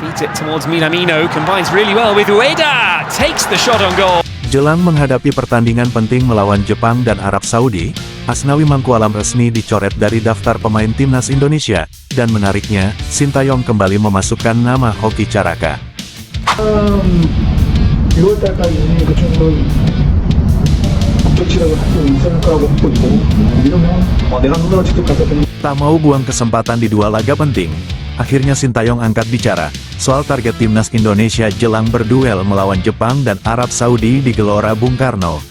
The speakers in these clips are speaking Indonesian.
Feeds it towards Minamino, combines really well with Ueda, takes the shot on goal. Jelang menghadapi pertandingan penting melawan Jepang dan Arab Saudi, Asnawi Mangkualam resmi dicoret dari daftar pemain timnas Indonesia, dan menariknya, Sintayong kembali memasukkan nama Hoki Caraka. 6월달까지는 그 정도의 조치라고 할수 있을 거라고 믿고 있고 이러면 내가 누가 직접 갔었던 Tak mau buang kesempatan di dua laga penting, akhirnya Sintayong angkat bicara soal target timnas Indonesia jelang berduel melawan Jepang dan Arab Saudi di Gelora Bung Karno.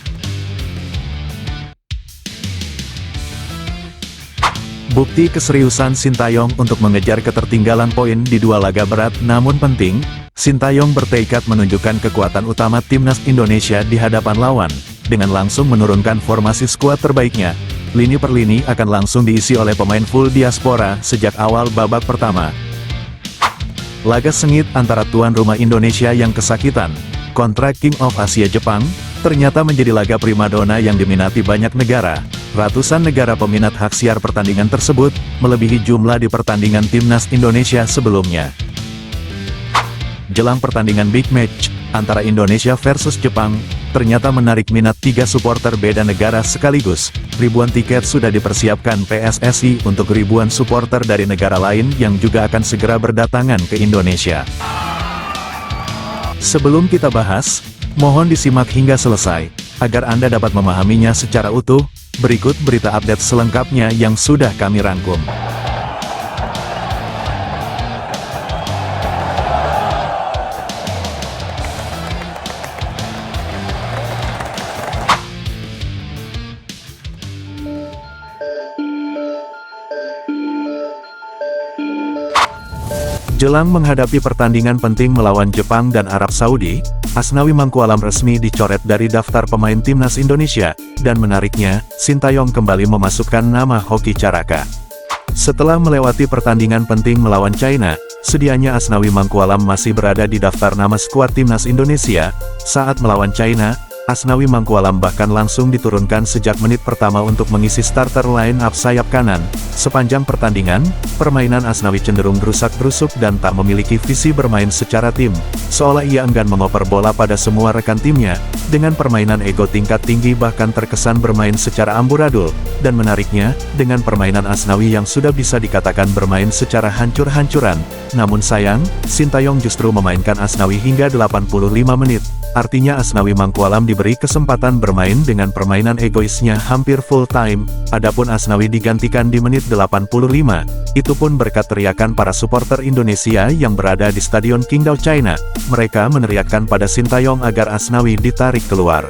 Bukti keseriusan Sintayong untuk mengejar ketertinggalan poin di dua laga berat namun penting, Sintayong bertekad menunjukkan kekuatan utama timnas Indonesia di hadapan lawan, dengan langsung menurunkan formasi skuad terbaiknya. Lini per lini akan langsung diisi oleh pemain full diaspora sejak awal babak pertama. Laga sengit antara tuan rumah Indonesia yang kesakitan, kontra King of Asia Jepang, ternyata menjadi laga primadona yang diminati banyak negara. Ratusan negara peminat hak siar pertandingan tersebut, melebihi jumlah di pertandingan timnas Indonesia sebelumnya. Jelang pertandingan big match, antara Indonesia versus Jepang, ternyata menarik minat 3 supporter beda negara sekaligus. Ribuan tiket sudah dipersiapkan PSSI untuk ribuan supporter dari negara lain yang juga akan segera berdatangan ke Indonesia. Sebelum kita bahas, mohon disimak hingga selesai, agar Anda dapat memahaminya secara utuh. Berikut berita update selengkapnya yang sudah kami rangkum. Jelang menghadapi pertandingan penting melawan Jepang dan Arab Saudi, Asnawi Mangkualam resmi dicoret dari daftar pemain timnas Indonesia, dan menariknya, Sintayong kembali memasukkan nama Hoki Caraka. Setelah melewati pertandingan penting melawan China, sedianya Asnawi Mangkualam masih berada di daftar nama skuad timnas Indonesia. Saat melawan China, Asnawi Mangkualam bahkan langsung diturunkan sejak menit pertama untuk mengisi starter line up sayap kanan. Sepanjang pertandingan, permainan Asnawi cenderung gerusak-gerusuk dan tak memiliki visi bermain secara tim, seolah ia enggan mengoper bola pada semua rekan timnya. Dengan permainan ego tingkat tinggi bahkan terkesan bermain secara amburadul, dan menariknya, dengan permainan Asnawi yang sudah bisa dikatakan bermain secara hancur-hancuran, namun sayang, Sintayong justru memainkan Asnawi hingga 85 menit. Artinya Asnawi Mangkualam diberi kesempatan bermain dengan permainan egoisnya hampir full time, adapun Asnawi digantikan di menit 85, itu pun berkat teriakan para supporter Indonesia yang berada di Stadion Qingdao China. Mereka meneriakkan pada Sintayong agar Asnawi ditarik keluar.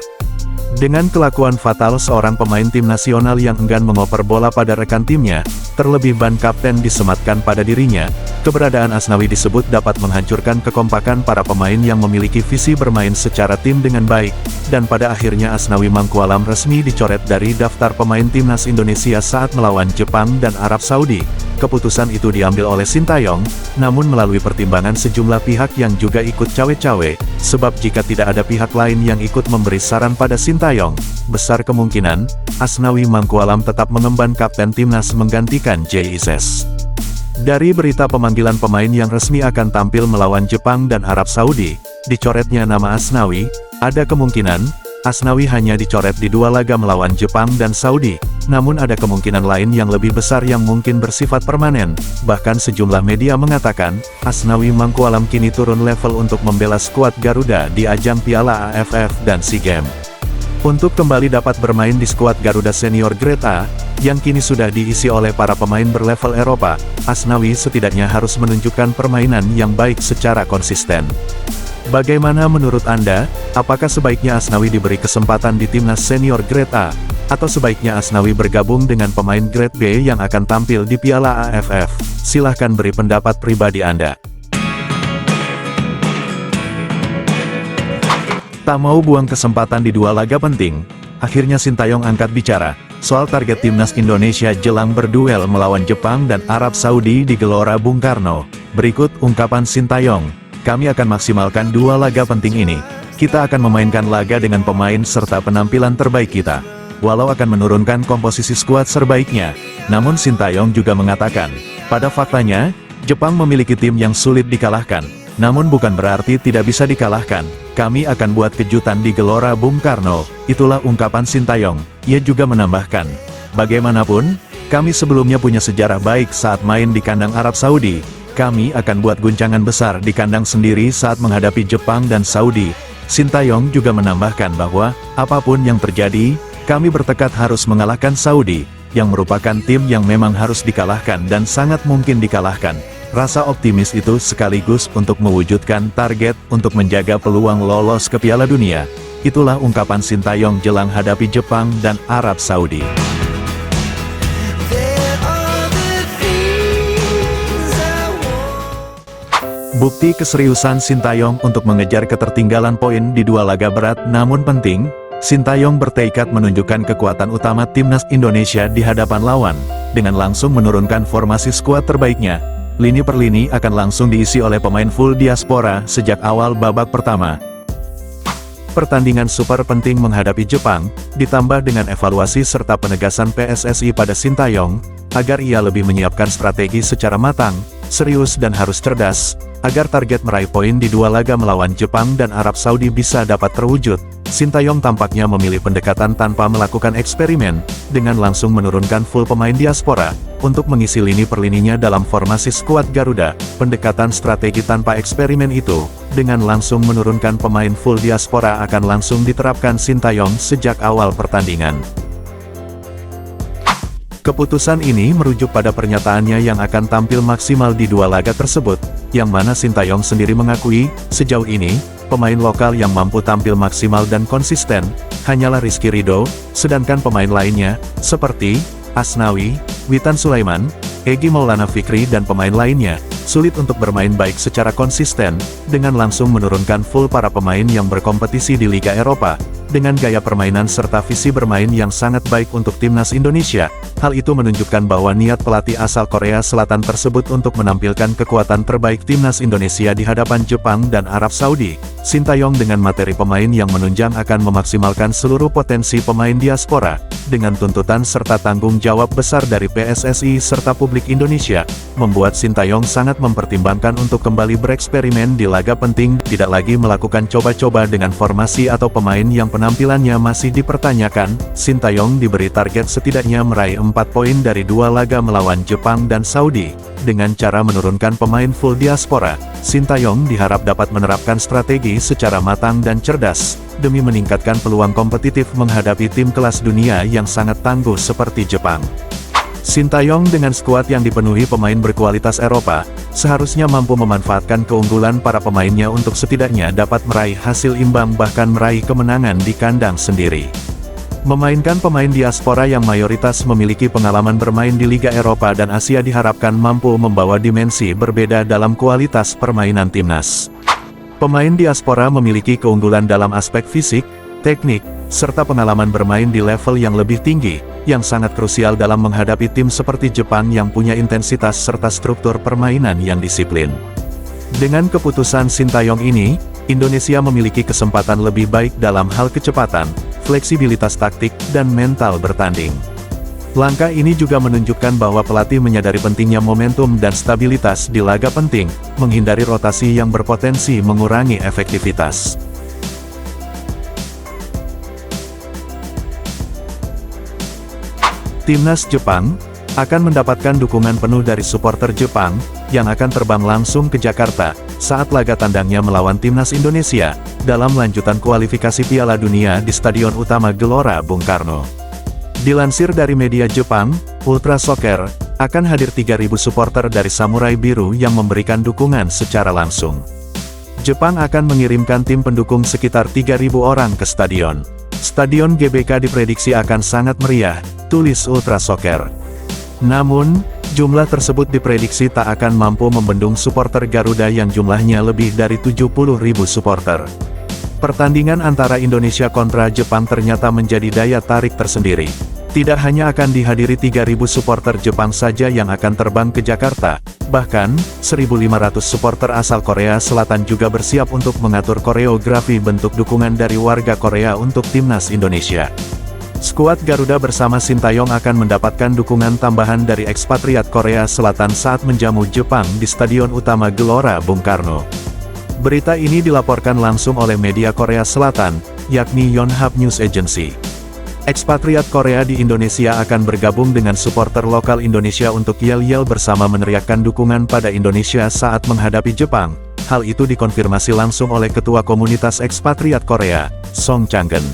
Dengan kelakuan fatal seorang pemain tim nasional yang enggan mengoper bola pada rekan timnya, terlebih ban kapten disematkan pada dirinya, keberadaan Asnawi disebut dapat menghancurkan kekompakan para pemain yang memiliki visi bermain secara tim dengan baik, dan pada akhirnya Asnawi Mangkualam resmi dicoret dari daftar pemain timnas Indonesia saat melawan Jepang dan Arab Saudi. Keputusan itu diambil oleh Sintayong, namun melalui pertimbangan sejumlah pihak yang juga ikut cawe-cawe, sebab jika tidak ada pihak lain yang ikut memberi saran pada Sintayong, besar kemungkinan, Asnawi Mangkualam tetap mengemban kapten timnas menggantikan JIS. Dari berita pemanggilan pemain yang resmi akan tampil melawan Jepang dan Arab Saudi, dicoretnya nama Asnawi, ada kemungkinan, Asnawi hanya dicoret di 2 laga melawan Jepang dan Saudi, namun ada kemungkinan lain yang lebih besar yang mungkin bersifat permanen. Bahkan sejumlah media mengatakan, Asnawi Mangkualam kini turun level untuk membela skuad Garuda di ajang Piala AFF dan SEA Games. Untuk kembali dapat bermain di skuad Garuda Senior Grade A, yang kini sudah diisi oleh para pemain berlevel Eropa, Asnawi setidaknya harus menunjukkan permainan yang baik secara konsisten. Bagaimana menurut Anda? Apakah sebaiknya Asnawi diberi kesempatan di timnas senior Grade A? Atau sebaiknya Asnawi bergabung dengan pemain Grade B yang akan tampil di Piala AFF? Silahkan beri pendapat pribadi Anda. Tak mau buang kesempatan di 2 laga penting, akhirnya Sintayong angkat bicara soal target timnas Indonesia jelang berduel melawan Jepang dan Arab Saudi di Gelora Bung Karno. Berikut ungkapan Sintayong, "Kami akan maksimalkan 2 laga penting ini. Kita akan memainkan laga dengan pemain serta penampilan terbaik kita. Walau akan menurunkan komposisi skuad serbaiknya, namun Sintayong juga mengatakan, pada faktanya, Jepang memiliki tim yang sulit dikalahkan. Namun bukan berarti tidak bisa dikalahkan. Kami akan buat kejutan di Gelora Bung Karno. Itulah ungkapan Sintayong. Ia juga menambahkan, bagaimanapun, kami sebelumnya punya sejarah baik saat main di kandang Arab Saudi. Kami akan buat guncangan besar di kandang sendiri saat menghadapi Jepang dan Saudi. Sintayong juga menambahkan bahwa, apapun yang terjadi, kami bertekad harus mengalahkan Saudi, yang merupakan tim yang memang harus dikalahkan dan sangat mungkin dikalahkan. Rasa optimis itu sekaligus untuk mewujudkan target untuk menjaga peluang lolos ke Piala Dunia. Itulah ungkapan Sintayong jelang hadapi Jepang dan Arab Saudi. Bukti keseriusan Sintayong untuk mengejar ketertinggalan poin di dua laga berat namun penting, Sintayong bertekad menunjukkan kekuatan utama timnas Indonesia di hadapan lawan, dengan langsung menurunkan formasi skuad terbaiknya. Lini per lini akan langsung diisi oleh pemain full diaspora sejak awal babak pertama. Pertandingan super penting menghadapi Jepang, ditambah dengan evaluasi serta penegasan PSSI pada Sintayong, agar ia lebih menyiapkan strategi secara matang, serius dan harus cerdas, agar target meraih poin di dua laga melawan Jepang dan Arab Saudi bisa dapat terwujud. Sintayong tampaknya memilih pendekatan tanpa melakukan eksperimen, dengan langsung menurunkan full pemain diaspora, untuk mengisi lini per lininya dalam formasi skuad Garuda. Pendekatan strategi tanpa eksperimen itu, dengan langsung menurunkan pemain full diaspora akan langsung diterapkan Sintayong sejak awal pertandingan. Keputusan ini merujuk pada pernyataannya yang akan tampil maksimal di dua laga tersebut, yang mana Sintayong sendiri mengakui, sejauh ini, pemain lokal yang mampu tampil maksimal dan konsisten, hanyalah Rizky Ridho, sedangkan pemain lainnya, seperti Asnawi, Witan Sulaiman, Egy Maulana Fikri dan pemain lainnya, sulit untuk bermain baik secara konsisten, dengan langsung menurunkan full para pemain yang berkompetisi di Liga Eropa, dengan gaya permainan serta visi bermain yang sangat baik untuk timnas Indonesia. Hal itu menunjukkan bahwa niat pelatih asal Korea Selatan tersebut untuk menampilkan kekuatan terbaik timnas Indonesia di hadapan Jepang dan Arab Saudi. Sintayong dengan materi pemain yang menunjang akan memaksimalkan seluruh potensi pemain diaspora, dengan tuntutan serta tanggung jawab besar dari PSSI serta publik Indonesia, membuat Sintayong sangat mempertimbangkan untuk kembali bereksperimen di laga penting, tidak lagi melakukan coba-coba dengan formasi atau pemain yang penampilannya masih dipertanyakan. Sintayong diberi target setidaknya meraih 4 poin dari dua laga melawan Jepang dan Saudi. Dengan cara menurunkan pemain full diaspora, Sintayong diharap dapat menerapkan strategi secara matang dan cerdas, demi meningkatkan peluang kompetitif menghadapi tim kelas dunia yang sangat tangguh seperti Jepang. Sintayong dengan skuad yang dipenuhi pemain berkualitas Eropa, seharusnya mampu memanfaatkan keunggulan para pemainnya untuk setidaknya dapat meraih hasil imbang bahkan meraih kemenangan di kandang sendiri. Memainkan pemain diaspora yang mayoritas memiliki pengalaman bermain di Liga Eropa dan Asia diharapkan mampu membawa dimensi berbeda dalam kualitas permainan timnas. Pemain diaspora memiliki keunggulan dalam aspek fisik, teknik, serta pengalaman bermain di level yang lebih tinggi, yang sangat krusial dalam menghadapi tim seperti Jepang yang punya intensitas serta struktur permainan yang disiplin. Dengan keputusan Sintayong ini, Indonesia memiliki kesempatan lebih baik dalam hal kecepatan, fleksibilitas taktik, dan mental bertanding. Langkah ini juga menunjukkan bahwa pelatih menyadari pentingnya momentum dan stabilitas di laga penting, menghindari rotasi yang berpotensi mengurangi efektivitas. Timnas Jepang akan mendapatkan dukungan penuh dari supporter Jepang, yang akan terbang langsung ke Jakarta, saat laga tandangnya melawan Timnas Indonesia, dalam lanjutan kualifikasi Piala Dunia di Stadion Utama Gelora Bung Karno. Dilansir dari media Jepang, Ultra Soccer akan hadir 3.000 supporter dari Samurai Biru yang memberikan dukungan secara langsung. Jepang akan mengirimkan tim pendukung sekitar 3.000 orang ke stadion. Stadion GBK diprediksi akan sangat meriah, tulis Ultra Soccer. Namun, jumlah tersebut diprediksi tak akan mampu membendung supporter Garuda yang jumlahnya lebih dari 70.000 supporter. Pertandingan antara Indonesia kontra Jepang ternyata menjadi daya tarik tersendiri. Tidak hanya akan dihadiri 3.000 supporter Jepang saja yang akan terbang ke Jakarta, bahkan, 1.500 supporter asal Korea Selatan juga bersiap untuk mengatur koreografi bentuk dukungan dari warga Korea untuk timnas Indonesia. Skuad Garuda bersama Sintayong akan mendapatkan dukungan tambahan dari ekspatriat Korea Selatan saat menjamu Jepang di Stadion Utama Gelora Bung Karno. Berita ini dilaporkan langsung oleh media Korea Selatan, yakni Yonhap News Agency. Ekspatriat Korea di Indonesia akan bergabung dengan supporter lokal Indonesia untuk yel-yel bersama meneriakkan dukungan pada Indonesia saat menghadapi Jepang. Hal itu dikonfirmasi langsung oleh Ketua Komunitas Ekspatriat Korea, Song Chang-geun.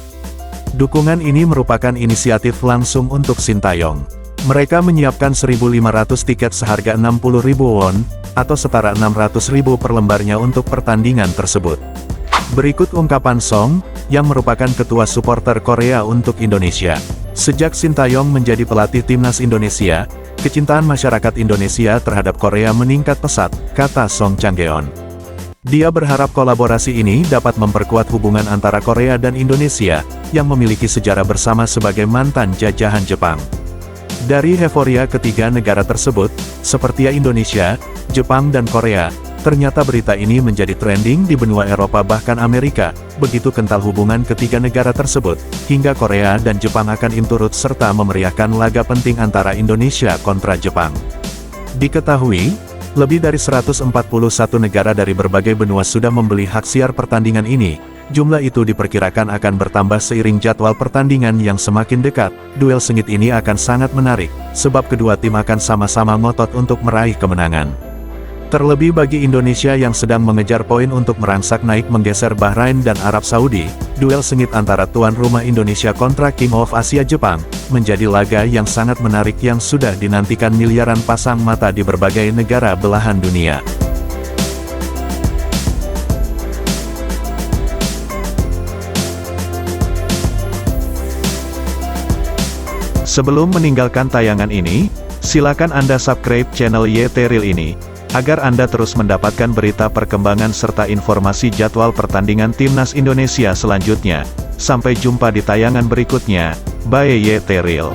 Dukungan ini merupakan inisiatif langsung untuk Sintayong. Mereka menyiapkan 1.500 tiket seharga 60.000 won, atau setara 600.000 per lembarnya untuk pertandingan tersebut. Berikut ungkapan Song, yang merupakan ketua supporter Korea untuk Indonesia. Sejak Sintayong menjadi pelatih timnas Indonesia, kecintaan masyarakat Indonesia terhadap Korea meningkat pesat, kata Song Chang-geun. Dia berharap kolaborasi ini dapat memperkuat hubungan antara Korea dan Indonesia, yang memiliki sejarah bersama sebagai mantan jajahan Jepang. Dari euforia ketiga negara tersebut, seperti Indonesia, Jepang dan Korea, ternyata berita ini menjadi trending di benua Eropa bahkan Amerika. Begitu kental hubungan ketiga negara tersebut, hingga Korea dan Jepang akan turut serta memeriahkan laga penting antara Indonesia kontra Jepang. Diketahui, lebih dari 141 negara dari berbagai benua sudah membeli hak siar pertandingan ini. Jumlah itu diperkirakan akan bertambah seiring jadwal pertandingan yang semakin dekat. Duel sengit ini akan sangat menarik, sebab kedua tim akan sama-sama ngotot untuk meraih kemenangan. Terlebih bagi Indonesia yang sedang mengejar poin untuk merangsak naik menggeser Bahrain dan Arab Saudi, duel sengit antara tuan rumah Indonesia kontra King of Asia Jepang, menjadi laga yang sangat menarik yang sudah dinantikan miliaran pasang mata di berbagai negara belahan dunia. Sebelum meninggalkan tayangan ini, silakan Anda subscribe channel YT Real ini, agar Anda terus mendapatkan berita perkembangan serta informasi jadwal pertandingan Timnas Indonesia selanjutnya. Sampai jumpa di tayangan berikutnya, bye YT Real.